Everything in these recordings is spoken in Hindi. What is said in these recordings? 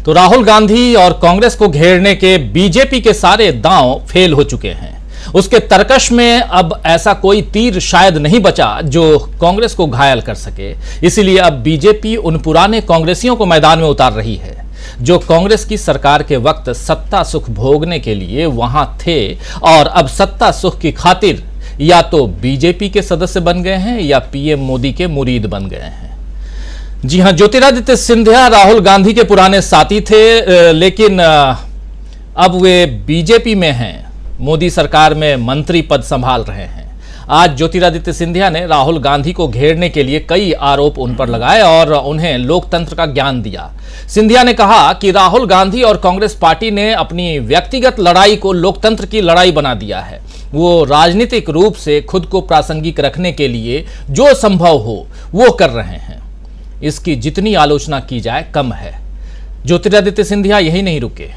तो राहुल गांधी और कांग्रेस को घेरने के बीजेपी के सारे दांव फेल हो चुके हैं। उसके तरकश में अब ऐसा कोई तीर शायद नहीं बचा जो कांग्रेस को घायल कर सके। इसीलिए अब बीजेपी उन पुराने कांग्रेसियों को मैदान में उतार रही है जो कांग्रेस की सरकार के वक्त सत्ता सुख भोगने के लिए वहां थे और अब सत्ता सुख की खातिर या तो बीजेपी के सदस्य बन गए हैं या पीएम मोदी के मुरीद बन गए हैं। जी हां, ज्योतिरादित्य सिंधिया राहुल गांधी के पुराने साथी थे, लेकिन अब वे बीजेपी में हैं, मोदी सरकार में मंत्री पद संभाल रहे हैं। आज ज्योतिरादित्य सिंधिया ने राहुल गांधी को घेरने के लिए कई आरोप उन पर लगाए और उन्हें लोकतंत्र का ज्ञान दिया। सिंधिया ने कहा कि राहुल गांधी और कांग्रेस पार्टी ने अपनी व्यक्तिगत लड़ाई को लोकतंत्र की लड़ाई बना दिया है। वो राजनीतिक रूप से खुद को प्रासंगिक रखने के लिए जो संभव हो वो कर रहे हैं। इसकी जितनी आलोचना की जाए कम है। ज्योतिरादित्य सिंधिया यही नहीं रुके,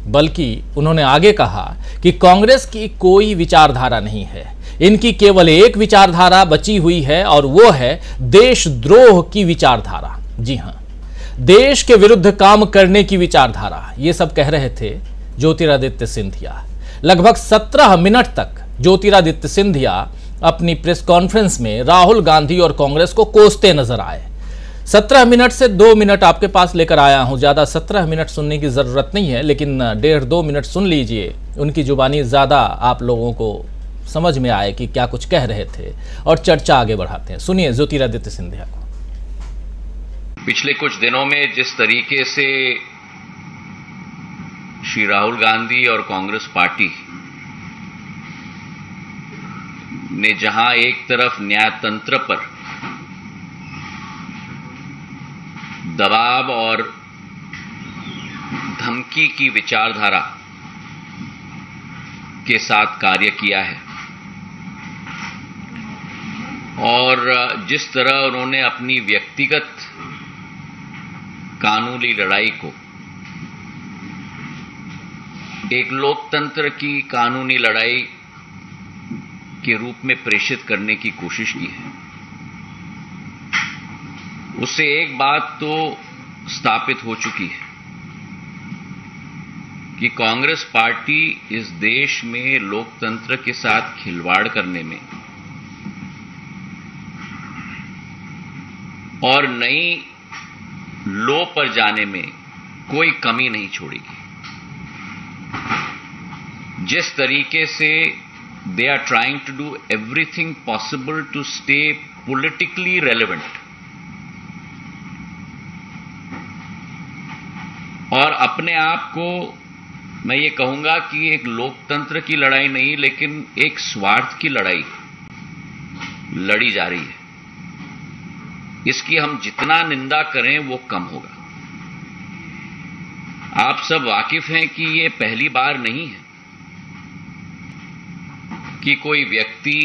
बल्कि उन्होंने आगे कहा कि कांग्रेस की कोई विचारधारा नहीं है, इनकी केवल एक विचारधारा बची हुई है और वो है देशद्रोह की विचारधारा। जी हां, देश के विरुद्ध काम करने की विचारधारा। ये सब कह रहे थे ज्योतिरादित्य सिंधिया। लगभग 17 मिनट तक ज्योतिरादित्य सिंधिया अपनी प्रेस कॉन्फ्रेंस में राहुल गांधी और कांग्रेस को कोसते नजर आए। 17 मिनट से 2 मिनट आपके पास लेकर आया हूं। ज्यादा 17 मिनट सुनने की जरूरत नहीं है, लेकिन 1.5-2 मिनट सुन लीजिए, उनकी जुबानी ज्यादा आप लोगों को समझ में आए कि क्या कुछ कह रहे थे और चर्चा आगे बढ़ाते हैं। सुनिए ज्योतिरादित्य सिंधिया को। पिछले कुछ दिनों में जिस तरीके से श्री राहुल गांधी और कांग्रेस पार्टी ने जहां एक तरफ न्यायतंत्र पर दबाव और धमकी की विचारधारा के साथ कार्य किया है और जिस तरह उन्होंने अपनी व्यक्तिगत कानूनी लड़ाई को एक लोकतंत्र की कानूनी लड़ाई के रूप में प्रेषित करने की कोशिश की है, उससे एक बात तो स्थापित हो चुकी है कि कांग्रेस पार्टी इस देश में लोकतंत्र के साथ खिलवाड़ करने में और नई लो पर जाने में कोई कमी नहीं छोड़ेगी। जिस तरीके से they are trying to do everything possible to stay politically relevant और अपने आप को मैं ये कहूंगा कि एक लोकतंत्र की लड़ाई नहीं लेकिन एक स्वार्थ की लड़ाई लड़ी जा रही है, इसकी हम जितना निंदा करें वो कम होगा। आप सब वाकिफ हैं कि ये पहली बार नहीं है कि कोई व्यक्ति,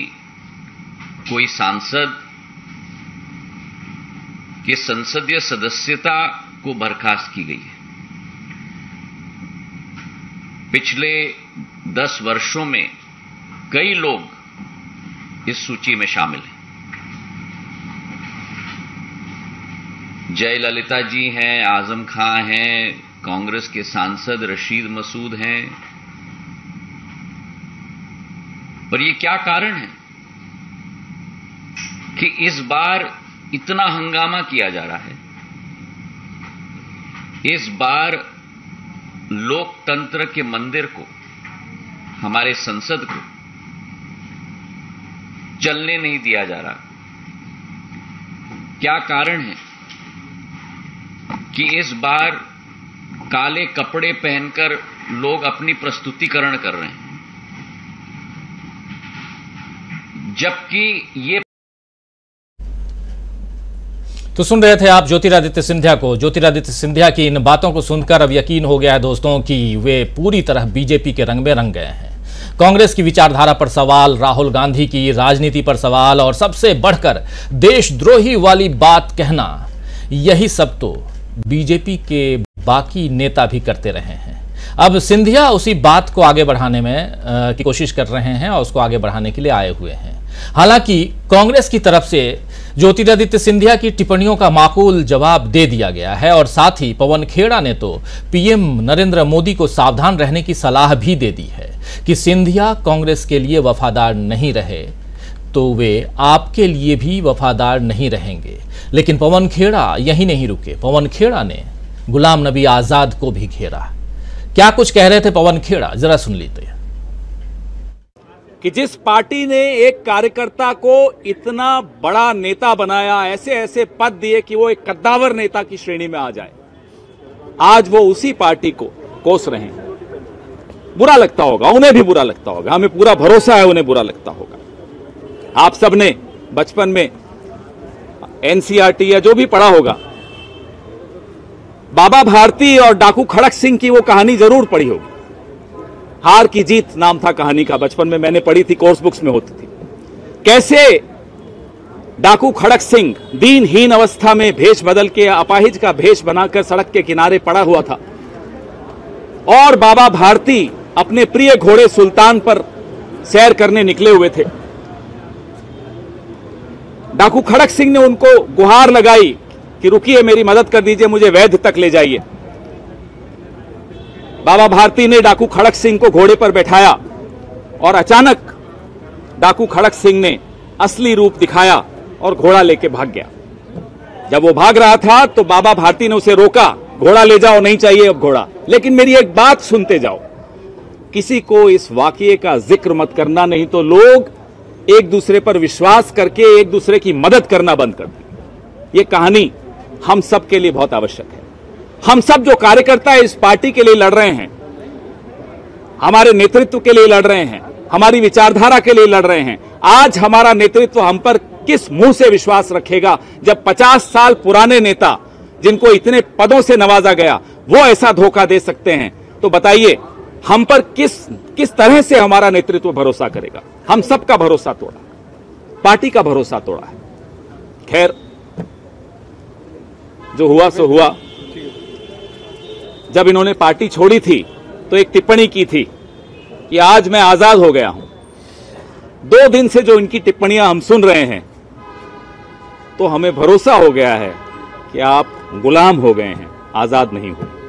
कोई सांसद की संसदीय सदस्यता को बर्खास्त की गई है। पिछले 10 वर्षों में कई लोग इस सूची में शामिल हैं। जयललिता जी हैं, आजम खां हैं, कांग्रेस के सांसद रशीद मसूद हैं। पर ये क्या कारण है कि इस बार इतना हंगामा किया जा रहा है? इस बार लोकतंत्र के मंदिर को, हमारे संसद को चलने नहीं दिया जा रहा। क्या कारण है कि इस बार काले कपड़े पहनकर लोग अपनी प्रस्तुतिकरण कर रहे हैं, जबकि ये। तो सुन रहे थे आप ज्योतिरादित्य सिंधिया को। ज्योतिरादित्य सिंधिया की इन बातों को सुनकर अब यकीन हो गया है दोस्तों कि वे पूरी तरह बीजेपी के रंग में रंग गए हैं। कांग्रेस की विचारधारा पर सवाल, राहुल गांधी की राजनीति पर सवाल और सबसे बढ़कर देशद्रोही वाली बात कहना, यही सब तो बीजेपी के बाकी नेता भी करते रहे हैं। अब सिंधिया उसी बात को आगे बढ़ाने में की कोशिश कर रहे हैं और उसको आगे बढ़ाने के लिए आए हुए हैं। हालांकि कांग्रेस की तरफ से ज्योतिरादित्य सिंधिया की टिप्पणियों का माकूल जवाब दे दिया गया है और साथ ही पवन खेड़ा ने तो पीएम नरेंद्र मोदी को सावधान रहने की सलाह भी दे दी है कि सिंधिया कांग्रेस के लिए वफादार नहीं रहे तो वे आपके लिए भी वफादार नहीं रहेंगे। लेकिन पवन खेड़ा यही नहीं रुके, पवन खेड़ा ने गुलाम नबी आजाद को भी घेरा। क्या कुछ कह रहे थे पवन खेड़ा, जरा सुन लीजिए। कि जिस पार्टी ने एक कार्यकर्ता को इतना बड़ा नेता बनाया, ऐसे ऐसे पद दिए कि वो एक कद्दावर नेता की श्रेणी में आ जाए, आज वो उसी पार्टी को कोस रहे हैं। बुरा लगता होगा, उन्हें भी बुरा लगता होगा, हमें पूरा भरोसा है उन्हें बुरा लगता होगा। आप सबने बचपन में एनसीईआरटी या जो भी पढ़ा होगा, बाबा भारती और डाकू खड़क सिंह की वो कहानी जरूर पढ़ी होगी। हार की जीत नाम था कहानी का, बचपन में मैंने पढ़ी थी, कोर्स बुक्स में होती थी। कैसे डाकू खड़क सिंह दीनहीन अवस्था में भेष बदल के अपाहिज का भेष बनाकर सड़क के किनारे पड़ा हुआ था और बाबा भारती अपने प्रिय घोड़े सुल्तान पर सैर करने निकले हुए थे। डाकू खड़क सिंह ने उनको गुहार लगाई कि रुकिए, मेरी मदद कर दीजिए, मुझे वैद्य तक ले जाइए। बाबा भारती ने डाकू खड़क सिंह को घोड़े पर बैठाया और अचानक डाकू खड़क सिंह ने असली रूप दिखाया और घोड़ा लेके भाग गया। जब वो भाग रहा था तो बाबा भारती ने उसे रोका, घोड़ा ले जाओ, नहीं चाहिए अब घोड़ा। लेकिन मेरी एक बात सुनते जाओ, किसी को इस वाकये का जिक्र मत करना, नहीं तो लोग एक दूसरे पर विश्वास करके एक दूसरे की मदद करना बंद कर दें। ये कहानी हम सब के लिए बहुत आवश्यक है। हम सब जो कार्यकर्ता इस पार्टी के लिए लड़ रहे हैं, हमारे नेतृत्व के लिए लड़ रहे हैं, हमारी विचारधारा के लिए लड़ रहे हैं, आज हमारा नेतृत्व हम पर किस मुंह से विश्वास रखेगा जब 50 साल पुराने नेता जिनको इतने पदों से नवाजा गया वो ऐसा धोखा दे सकते हैं? तो बताइए हम पर किस तरह से हमारा नेतृत्व भरोसा करेगा? हम सबका भरोसा तोड़ा, पार्टी का भरोसा तोड़ा है। खैर, जो हुआ सो हुआ। जब इन्होंने पार्टी छोड़ी थी तो एक टिप्पणी की थी कि आज मैं आजाद हो गया हूं। 2 दिन से जो इनकी टिप्पणियां हम सुन रहे हैं तो हमें भरोसा हो गया है कि आप गुलाम हो गए हैं, आजाद नहीं हुए।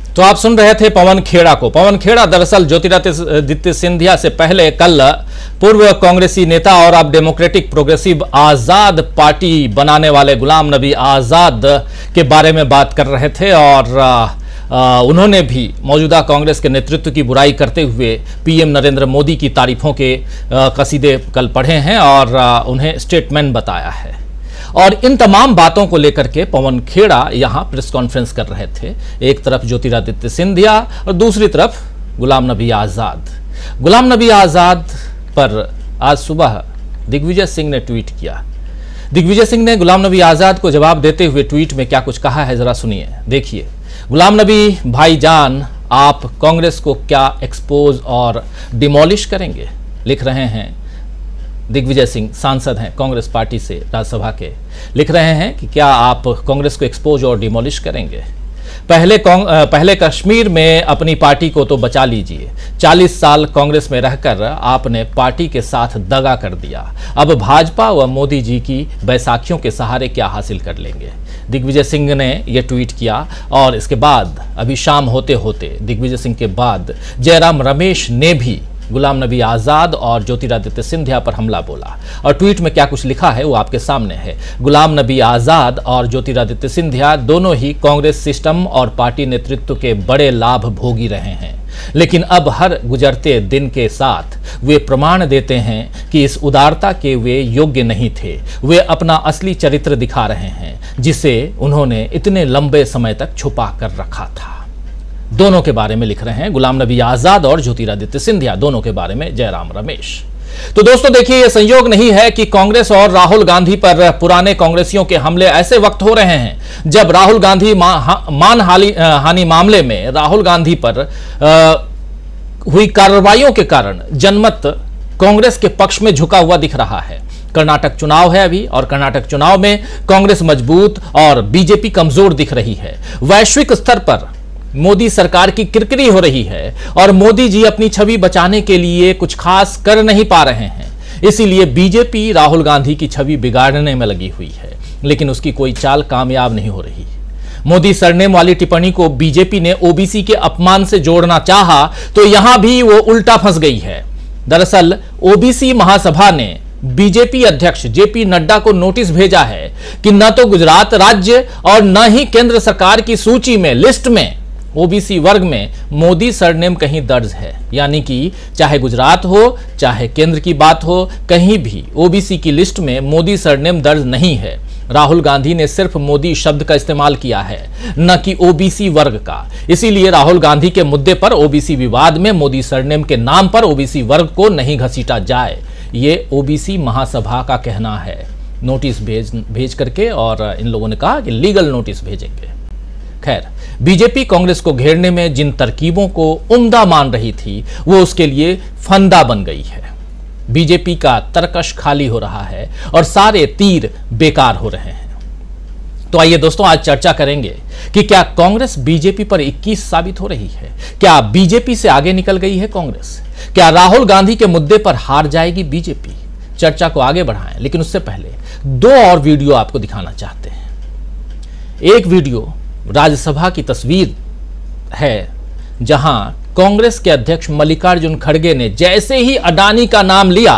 तो आप सुन रहे थे पवन खेड़ा को। पवन खेड़ा दरअसल ज्योतिरादित्य सिंधिया से पहले कल पूर्व कांग्रेसी नेता और अब डेमोक्रेटिक प्रोग्रेसिव आजाद पार्टी बनाने वाले गुलाम नबी आजाद के बारे में बात कर रहे थे और उन्होंने भी मौजूदा कांग्रेस के नेतृत्व की बुराई करते हुए पीएम नरेंद्र मोदी की तारीफों के कसीदे कल पढ़े हैं और उन्हें स्टेटमेंट बताया है। और इन तमाम बातों को लेकर के पवन खेड़ा यहां प्रेस कॉन्फ्रेंस कर रहे थे। एक तरफ ज्योतिरादित्य सिंधिया और दूसरी तरफ गुलाम नबी आजाद। गुलाम नबी आजाद पर आज सुबह दिग्विजय सिंह ने ट्वीट किया। दिग्विजय सिंह ने गुलाम नबी आजाद को जवाब देते हुए ट्वीट में क्या कुछ कहा है, जरा सुनिए, देखिए। गुलाम नबी भाईजान, आप कांग्रेस को क्या एक्सपोज और डिमोलिश करेंगे? लिख रहे हैं दिग्विजय सिंह, सांसद हैं कांग्रेस पार्टी से राज्यसभा के, लिख रहे हैं कि क्या आप कांग्रेस को एक्सपोज और डिमोलिश करेंगे? पहले कश्मीर में अपनी पार्टी को तो बचा लीजिए। 40 साल कांग्रेस में रहकर आपने पार्टी के साथ दगा कर दिया। अब भाजपा व मोदी जी की बैसाखियों के सहारे क्या हासिल कर लेंगे? दिग्विजय सिंह ने यह ट्वीट किया और इसके बाद अभी शाम होते होते दिग्विजय सिंह के बाद जयराम रमेश ने भी गुलाम नबी आजाद और ज्योतिरादित्य सिंधिया पर हमला बोला और ट्वीट में क्या कुछ लिखा है वो आपके सामने है। गुलाम नबी आजाद और ज्योतिरादित्य सिंधिया दोनों ही कांग्रेस सिस्टम और पार्टी नेतृत्व के बड़े लाभ भोगी रहे हैं, लेकिन अब हर गुजरते दिन के साथ वे प्रमाण देते हैं कि इस उदारता के वे योग्य नहीं थे। वे अपना असली चरित्र दिखा रहे हैं जिसे उन्होंने इतने लंबे समय तक छुपा कर रखा था। दोनों के बारे में लिख रहे हैं गुलाम नबी आजाद और ज्योतिरादित्य सिंधिया, दोनों के बारे में जयराम रमेश। तो दोस्तों देखिए, यह संयोग नहीं है कि कांग्रेस और राहुल गांधी पर पुराने कांग्रेसियों के हमले ऐसे वक्त हो रहे हैं जब राहुल गांधी मानहानि मामले में राहुल गांधी पर हुई कार्रवाइयों के कारण जनमत कांग्रेस के पक्ष में झुका हुआ दिख रहा है। कर्नाटक चुनाव है अभी और कर्नाटक चुनाव में कांग्रेस मजबूत और बीजेपी कमजोर दिख रही है। वैश्विक स्तर पर मोदी सरकार की किरकिरी हो रही है और मोदी जी अपनी छवि बचाने के लिए कुछ खास कर नहीं पा रहे हैं। इसीलिए बीजेपी राहुल गांधी की छवि बिगाड़ने में लगी हुई है, लेकिन उसकी कोई चाल कामयाब नहीं हो रही। मोदी सरनेम वाली टिप्पणी को बीजेपी ने ओबीसी के अपमान से जोड़ना चाहा तो यहां भी वो उल्टा फंस गई है। दरअसल ओबीसी महासभा ने बीजेपी अध्यक्ष जेपी नड्डा को नोटिस भेजा है कि न तो गुजरात राज्य और न ही केंद्र सरकार की सूची में, लिस्ट में ओबीसी वर्ग में मोदी सरनेम कहीं दर्ज है। यानी कि चाहे गुजरात हो चाहे केंद्र की बात हो, कहीं भी ओबीसी की लिस्ट में मोदी सरनेम दर्ज नहीं है। राहुल गांधी ने सिर्फ मोदी शब्द का इस्तेमाल किया है, न कि ओबीसी वर्ग का। इसीलिए राहुल गांधी के मुद्दे पर ओबीसी विवाद में मोदी सरनेम के नाम पर ओबीसी वर्ग को नहीं घसीटा जाए, ये ओबीसी महासभा का कहना है। नोटिस भेज करके, और इन लोगों ने कहा कि लीगल नोटिस भेजेंगे। खैर, बीजेपी कांग्रेस को घेरने में जिन तरकीबों को उम्दा मान रही थी वो उसके लिए फंदा बन गई है। बीजेपी का तरकश खाली हो रहा है और सारे तीर बेकार हो रहे हैं। तो आइए दोस्तों, आज चर्चा करेंगे कि क्या कांग्रेस बीजेपी पर 21 साबित हो रही है? क्या बीजेपी से आगे निकल गई है कांग्रेस? क्या राहुल गांधी के मुद्दे पर हार जाएगी बीजेपी? चर्चा को आगे बढ़ाएं, लेकिन उससे पहले 2 और वीडियो आपको दिखाना चाहते हैं। एक वीडियो राज्यसभा की तस्वीर है, जहां कांग्रेस के अध्यक्ष मल्लिकार्जुन खड़गे ने जैसे ही अडानी का नाम लिया,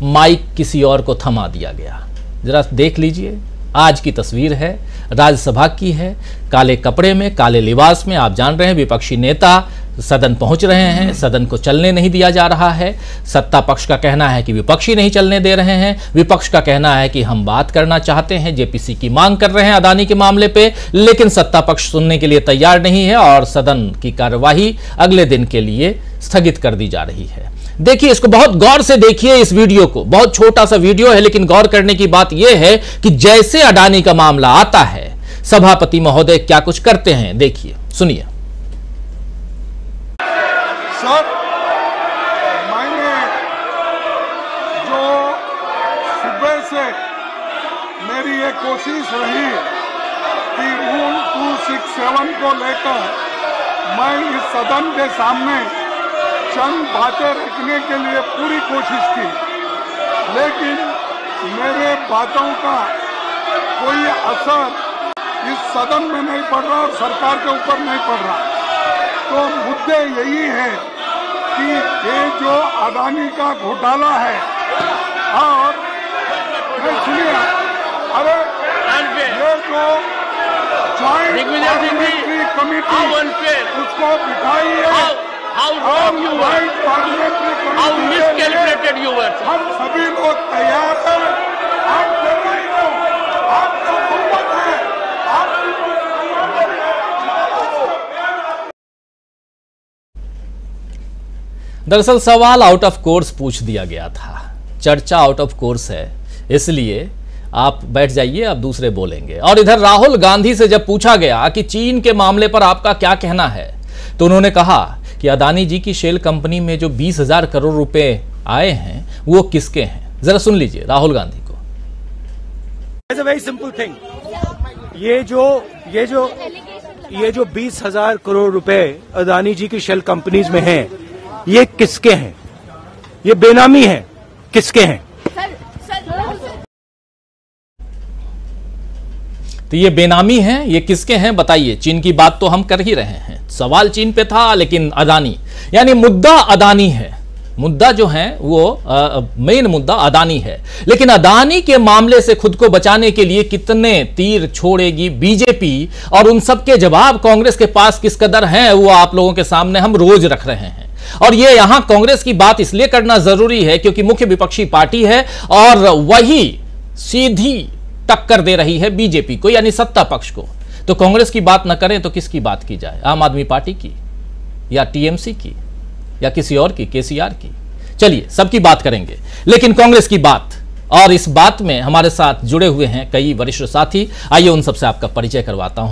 माइक किसी और को थमा दिया गया। जरा देख लीजिए, आज की तस्वीर है, राज्यसभा की है। काले कपड़े में, काले लिबास में, आप जान रहे हैं, विपक्षी नेता सदन पहुंच रहे हैं। सदन को चलने नहीं दिया जा रहा है। सत्ता पक्ष का कहना है कि विपक्षी नहीं चलने दे रहे हैं। विपक्ष का कहना है कि हम बात करना चाहते हैं, जेपीसी की मांग कर रहे हैं अदानी के मामले पे, लेकिन सत्ता पक्ष सुनने के लिए तैयार नहीं है और सदन की कार्यवाही अगले दिन के लिए स्थगित कर दी जा रही है। देखिए, इसको बहुत गौर से देखिए, इस वीडियो को। बहुत छोटा सा वीडियो है, लेकिन गौर करने की बात यह है कि जैसे अडानी का मामला आता है, सभापति महोदय क्या कुछ करते हैं, देखिए, सुनिए। सर, मैंने जो सुबह से मेरी ये कोशिश रही कि रूल 267 को लेकर मैं इस सदन के सामने चंद बातें रखने के लिए पूरी कोशिश की, लेकिन मेरे बातों का कोई असर इस सदन में नहीं पड़ रहा और सरकार के ऊपर नहीं पड़ रहा। तो मुद्दे यही है कि ये जो अडानी का घोटाला है, और सुनिए, अरे ये जो ज्वाइंट पार्लियामेंट्री कमेटी उसको बिठाई है, हम सभी लोग तैयार हैं। आप आपका बहुमत है, दरअसल सवाल आउट ऑफ कोर्स पूछ दिया गया था। चर्चा आउट ऑफ कोर्स है, इसलिए आप बैठ जाइए, अब दूसरे बोलेंगे। और इधर राहुल गांधी से जब पूछा गया कि चीन के मामले पर आपका क्या कहना है, तो उन्होंने कहा कि अदानी जी की शेल कंपनी में जो 20,000 करोड़ रुपए आए हैं वो किसके हैं। जरा सुन लीजिए राहुल गांधी को। It's a very simple thing. ये जो 20,000 करोड़ रुपए अदानी जी की शेल कंपनीज में हैं, ये किसके हैं? ये बेनामी है, किसके हैं? तो ये बेनामी हैं, ये किसके हैं बताइए। चीन की बात तो हम कर ही रहे हैं, सवाल चीन पे था, लेकिन अदानी, यानी मुद्दा अदानी है। मुद्दा जो है वो मेन मुद्दा अदानी है। लेकिन अदानी के मामले से खुद को बचाने के लिए कितने तीर छोड़ेगी बीजेपी, और उन सब के जवाब कांग्रेस के पास किस कदर हैं, वो आप लोगों के सामने हम रोज रख रहे हैं। और ये यहां कांग्रेस की बात इसलिए करना जरूरी है क्योंकि मुख्य विपक्षी पार्टी है और वही सीधी टक्कर दे रही है बीजेपी को, यानी सत्ता पक्ष को। तो कांग्रेस की बात न करें तो किसकी बात की जाए? आम आदमी पार्टी की, या टीएमसी की, या किसी और की, केसीआर की? चलिए सबकी बात करेंगे, लेकिन कांग्रेस की बात, और इस बात में हमारे साथ जुड़े हुए हैं कई वरिष्ठ साथी। आइए उन सबसे आपका परिचय करवाता हूं।